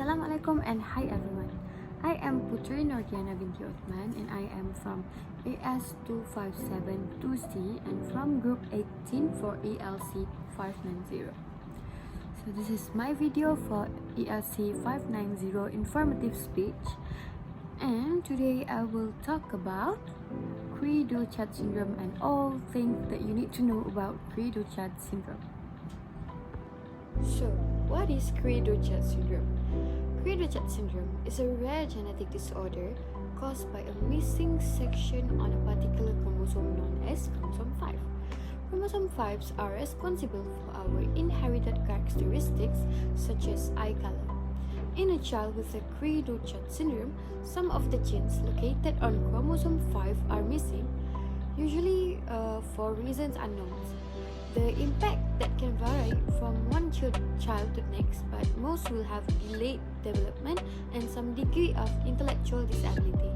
Assalamualaikum and hi everyone. I am PUTERI NURDHIYANA binti OTHMAN and I am from AS2572C and from group 18 for ELC590. So this is my video for ELC590 informative speech, and today I will talk about Cri-du-chat syndrome and all things that you need to know about Cri-du-chat syndrome. So, what is Cri-du-chat syndrome? Cri-du-chat syndrome is a rare genetic disorder caused by a missing section on a particular chromosome known as chromosome 5. Chromosome 5s are responsible for our inherited characteristics such as eye color. In a child with a Cri-du-chat syndrome, some of the genes located on chromosome 5 are missing, usually for reasons unknown. The impact that can vary from one child to the next, but most will have delayed development and some degree of intellectual disability.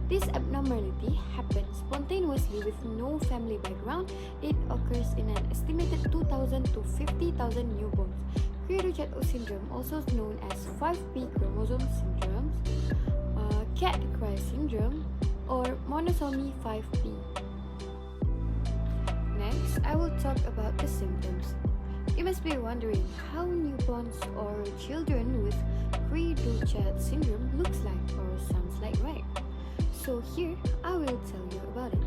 This abnormality happens spontaneously with no family background. It occurs in an estimated 2,000 to 50,000 newborns. Cri-du-chat syndrome, also known as 5p chromosome syndrome, cat-cry syndrome, or monosomy 5p. Next, I will talk about the symptoms. You must be wondering how newborns or children with Cri-du-chat syndrome looks like or sounds like, right? So here, I will tell you about it.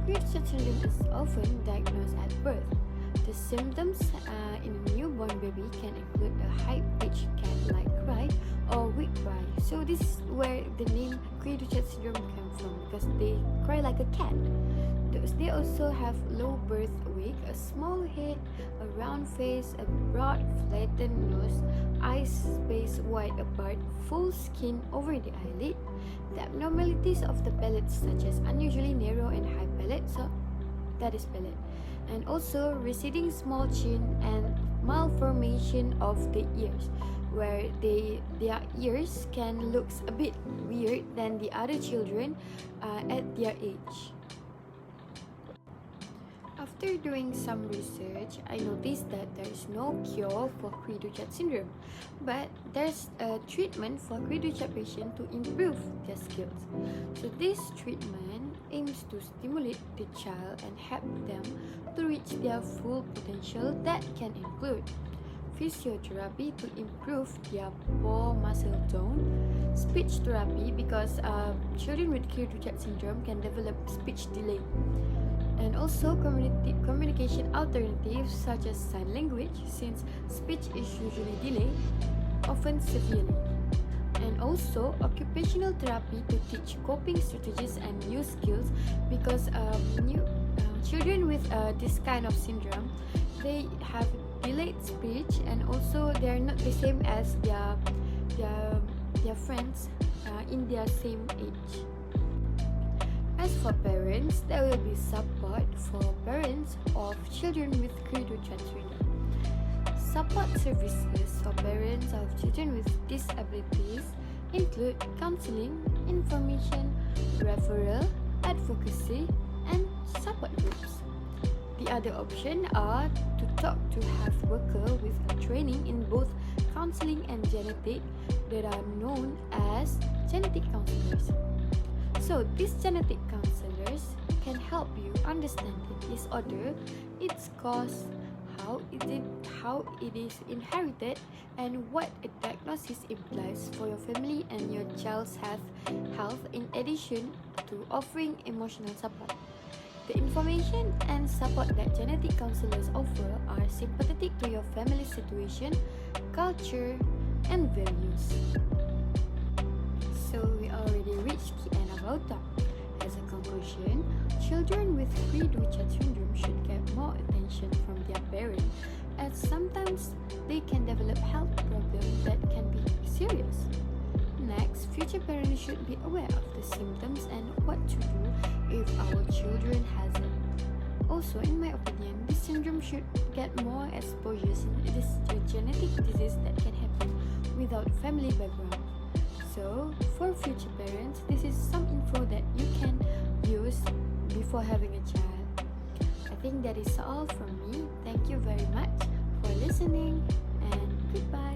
Cri-du-chat syndrome is often diagnosed at birth. The symptoms in a newborn baby can include a high-pitched cat-like cry or weak cry. So this is where the name Cri-du-chat syndrome comes from, because they cry like a cat. They also have low birth weight, a small head, a round face, a broad flattened nose, eyes spaced wide apart, full skin over the eyelid, the abnormalities of the palate such as unusually narrow and high palate, so that is palate, and also receding small chin and malformation of the ears, where their ears can look a bit weird than the other children at their age. After doing some research, I noticed that there is no cure for Cri-du-chat syndrome, but there's a treatment for Cri-du-chat patients to improve their skills. So this treatment aims to stimulate the child and help them to reach their full potential that can include physiotherapy to improve their paw muscle tone, speech therapy because children with Cri-du-chat syndrome can develop speech delay, and also communication alternatives such as sign language, since speech is usually delayed, often severely. And also occupational therapy to teach coping strategies and new skills, because children with this kind of syndrome, they have delayed speech, and also they are not the same as their friends in their same age. As for parents, there will be support for parents of children with Cri-du-chat syndrome. Support services for parents of children with disabilities include counseling, information, referral, advocacy, and support groups. The other option are to talk to health worker with training in both counseling and genetic that are known as genetic counselors. So these genetic counselors can help you understand the disorder, its cause, how it is inherited, and what a diagnosis implies for your family and your child's health, in addition to offering emotional support. The information and support that genetic counselors offer are sympathetic to your family situation, culture, and values. So we already reached the end of our talk. As a conclusion, children with Cri-du-chat syndrome should get more attention from their parents, as sometimes they can develop health problems that can be serious. Next, future parents should be aware of the symptoms and what to do if our children has it. Also, in my opinion, this syndrome should get more exposure, since it is a genetic disease that can happen without family background. So, for future parents, this is some info that you can use before having a child. I think that is all from me. Thank you very much for listening, and goodbye.